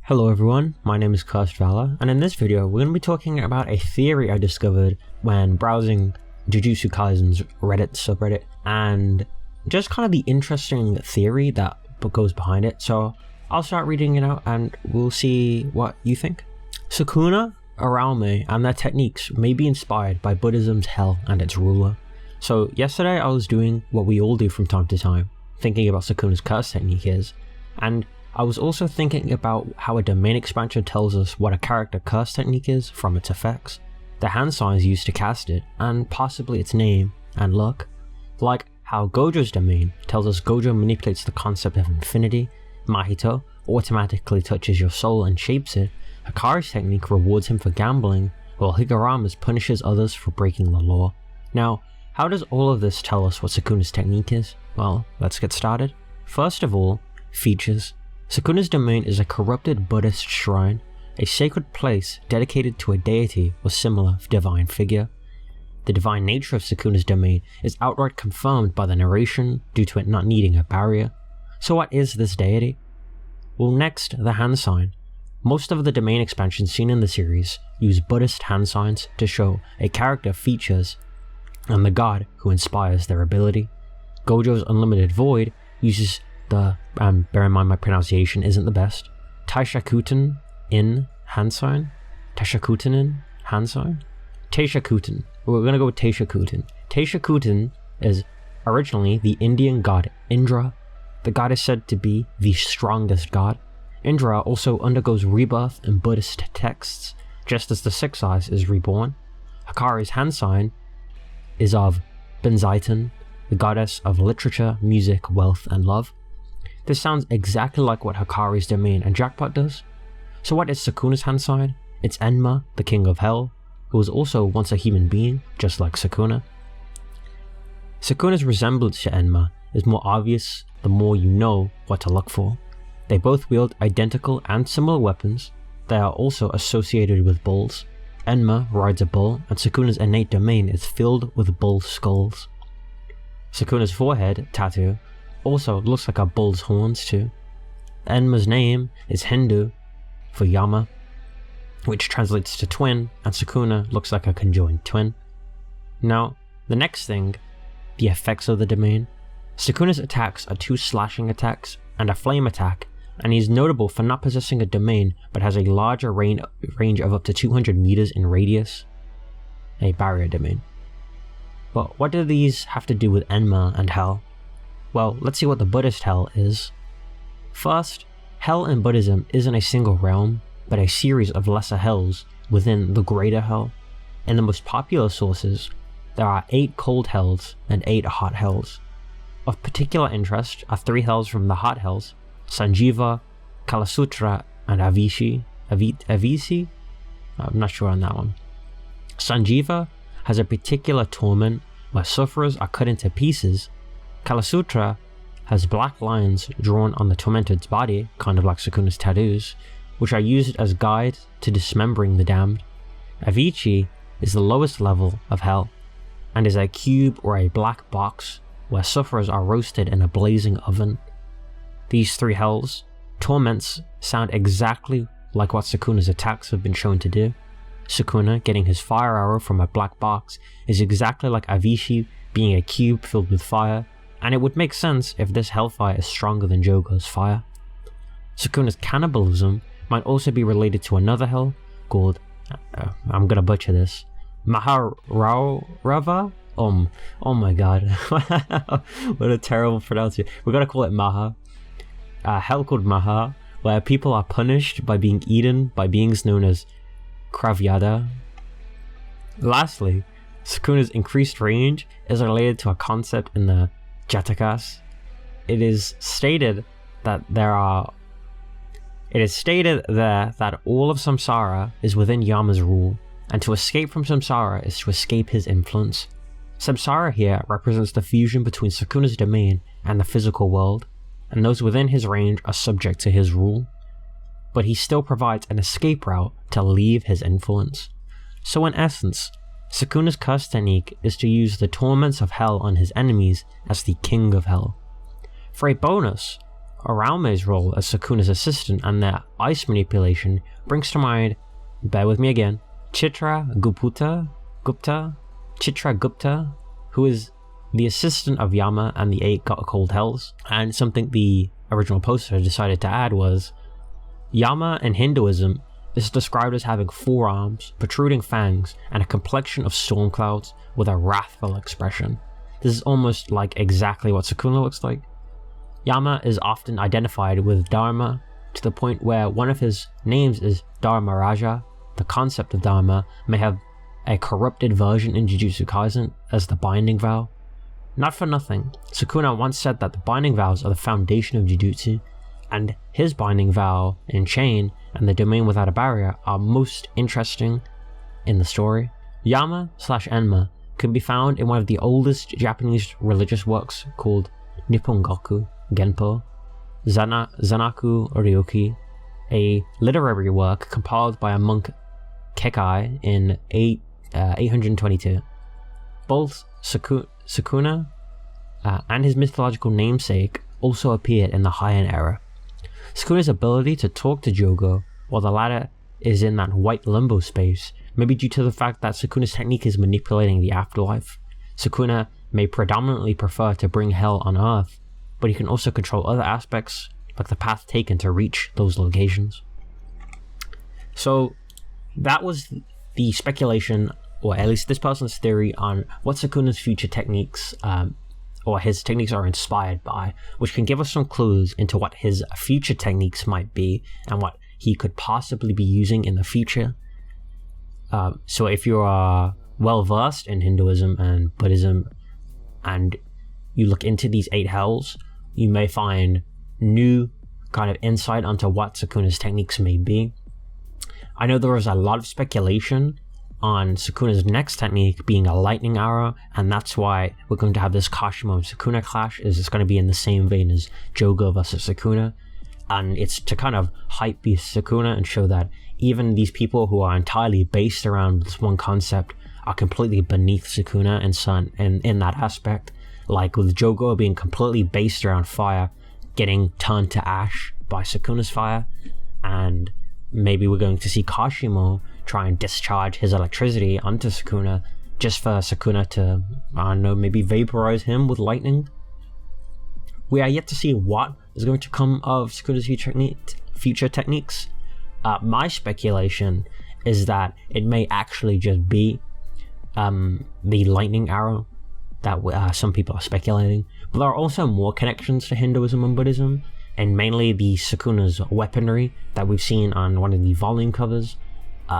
Hello everyone, my name is Cursed Valor, and in this video we're going to be talking about a theory I discovered when browsing Jujutsu Kaisen's Reddit subreddit, and just kind of the interesting theory that goes behind it. So I'll start reading it out and we'll see what you think. Sukuna, urame, and their techniques may be inspired by Buddhism's hell and its ruler. So yesterday I was doing what we all do from time to time, thinking about Sukuna's curse technique is, and I was also thinking about how a domain expansion tells us what a character curse technique is from its effects, the hand signs used to cast it, and possibly its name and luck. Like how Gojo's domain tells us Gojo manipulates the concept of infinity, Mahito automatically touches your soul and shapes it, Hikari's technique rewards him for gambling, while Higurama's punishes others for breaking the law. Now, how does all of this tell us what Sukuna's technique is? Well, let's get started. First of all, features. Sukuna's domain is a corrupted Buddhist shrine, a sacred place dedicated to a deity or similar divine figure. The divine nature of Sukuna's domain is outright confirmed by the narration due to it not needing a barrier. So what is this deity? Well, next, the hand sign. Most of the domain expansions seen in the series use Buddhist hand signs to show a character features and the god who inspires their ability. Gojo's Unlimited Void uses the, bear in mind my pronunciation isn't the best, Taishakuten in hand sign? Taishakuten in hand sign? Taishakuten. We're going to go with Taishakuten. Taishakuten is originally the Indian god Indra. The god is said to be the strongest god. Indra also undergoes rebirth in Buddhist texts, just as the Sixth Eyes is reborn. Hikari's hand sign is of Benzaiten, the goddess of literature, music, wealth, and love. This sounds exactly like what Hikari's domain and Jackpot does. So what is Sukuna's hand sign? It's Enma, the king of hell, who was also once a human being, just like Sukuna. Sukuna's resemblance to Enma is more obvious the more you know what to look for. They both wield identical and similar weapons. They are also associated with bulls. Enma rides a bull, and Sukuna's innate domain is filled with bull skulls. Sukuna's forehead tattoo also looks like a bull's horns too. Enma's name is Hindu for Yama, which translates to twin, and Sukuna looks like a conjoined twin. Now, the next thing, the effects of the domain. Sukuna's attacks are 2 slashing attacks and a flame attack, and he's notable for not possessing a domain but has a larger range of up to 200 meters in radius, a barrier domain. But what do these have to do with Enma and Hell? Well, let's see what the Buddhist hell is. First, hell in Buddhism isn't a single realm, but a series of lesser hells within the greater hell. In the most popular sources, there are 8 cold hells and 8 hot hells. Of particular interest are 3 hells from the hot hells, Sanjiva, Kalasutra, and Avisi? I'm not sure on that one. Sanjiva has a particular torment where sufferers are cut into pieces. Kalasutra has black lines drawn on the tormented's body, kind of like Sukuna's tattoos, which are used as guides to dismembering the damned. Avicii is the lowest level of hell, and is a cube or a black box where sufferers are roasted in a blazing oven. These 3 hells, torments, sound exactly like what Sukuna's attacks have been shown to do. Sukuna getting his fire arrow from a black box is exactly like Avicii being a cube filled with fire, and it would make sense if this hellfire is stronger than Jogo's fire. Sukuna's cannibalism might also be related to another hell called, I'm gonna butcher this, Maharava? Oh my god, what a terrible pronunciation. We're gonna call it Maha. A hell called Maha, where people are punished by being eaten by beings known as Kravyada. Lastly, Sukuna's increased range is related to a concept in the Jatakas. It is stated there that all of samsara is within Yama's rule, and to escape from samsara is to escape his influence. Samsara here represents the fusion between Sukuna's domain and the physical world, and those within his range are subject to his rule. But he still provides an escape route to leave his influence. So in essence, Sukuna's curse technique is to use the torments of hell on his enemies as the king of hell. For a bonus, Urame's role as Sukuna's assistant and their ice manipulation brings to mind, bear with me again, Chitra Gupta, who is the assistant of Yama and the 8 cold hells. And something the original poster decided to add was, Yama in Hinduism is described as having 4 arms, protruding fangs, and a complexion of storm clouds with a wrathful expression. This is almost like exactly what Sukuna looks like. Yama is often identified with Dharma, to the point where one of his names is Dharma Raja. The concept of Dharma may have a corrupted version in Jujutsu Kaisen as the binding vow. Not for nothing, Sukuna once said that the binding vows are the foundation of Jujutsu, and his binding vow in Chain and the domain without a barrier are most interesting in the story. Yama/Enma can be found in one of the oldest Japanese religious works called Nippongoku Genpo Zanaku Ryoki, a literary work compiled by a monk Kekai in 822. Both Sukuna and his mythological namesake also appeared in the Heian era. Sukuna's ability to talk to Jogo while the latter is in that white limbo space may be due to the fact that Sukuna's technique is manipulating the afterlife. Sukuna may predominantly prefer to bring hell on Earth, but he can also control other aspects, like the path taken to reach those locations. So that was the speculation, or at least this person's theory, on what Sukuna's future techniques, or his techniques are inspired by, which can give us some clues into what his future techniques might be and what he could possibly be using in the future. So if you are well versed in Hinduism and Buddhism and you look into these 8 hells, you may find new kind of insight onto what Sukuna's techniques may be. I know there was a lot of speculation on Sukuna's next technique being a lightning arrow, and that's why we're going to have this Kashimo and Sukuna clash. Is it's going to be in the same vein as Jogo versus Sukuna, and it's to kind of hype beast Sukuna and show that even these people who are entirely based around this one concept are completely beneath Sukuna in that aspect. Like with Jogo being completely based around fire, getting turned to ash by Sukuna's fire, and maybe we're going to see Kashimo try and discharge his electricity onto Sukuna just for Sukuna to, I don't know, maybe vaporize him with lightning. We are yet to see what is going to come of Sukuna's future techniques. My speculation is that it may actually just be the lightning arrow that some people are speculating, but there are also more connections to Hinduism and Buddhism, and mainly the Sukuna's weaponry that we've seen on one of the volume covers.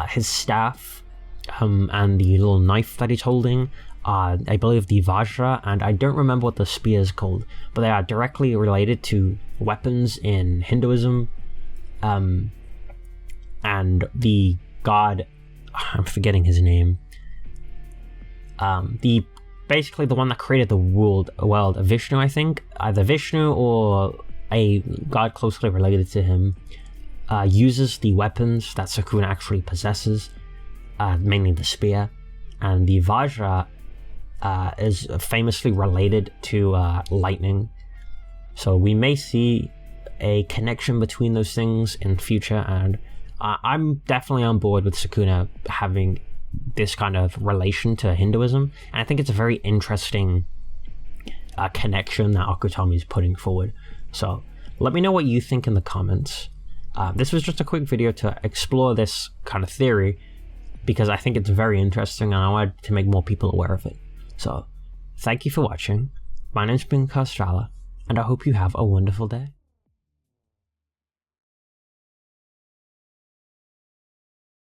His staff and the little knife that he's holding, I believe the Vajra, and I don't remember what the spear is called, but they are directly related to weapons in Hinduism. And the god, I'm forgetting his name, basically the one that created the world, Vishnu, I think, either Vishnu or a god closely related to him, uses the weapons that Sukuna actually possesses, mainly the spear, and the Vajra is famously related to lightning. So we may see a connection between those things in the future, and I'm definitely on board with Sukuna having this kind of relation to Hinduism, and I think it's a very interesting connection that Akutami is putting forward. So let me know what you think in the comments. This was just a quick video to explore this kind of theory because I think it's very interesting and I wanted to make more people aware of it. So thank you for watching. My name's been Castrala, and I hope you have a wonderful day.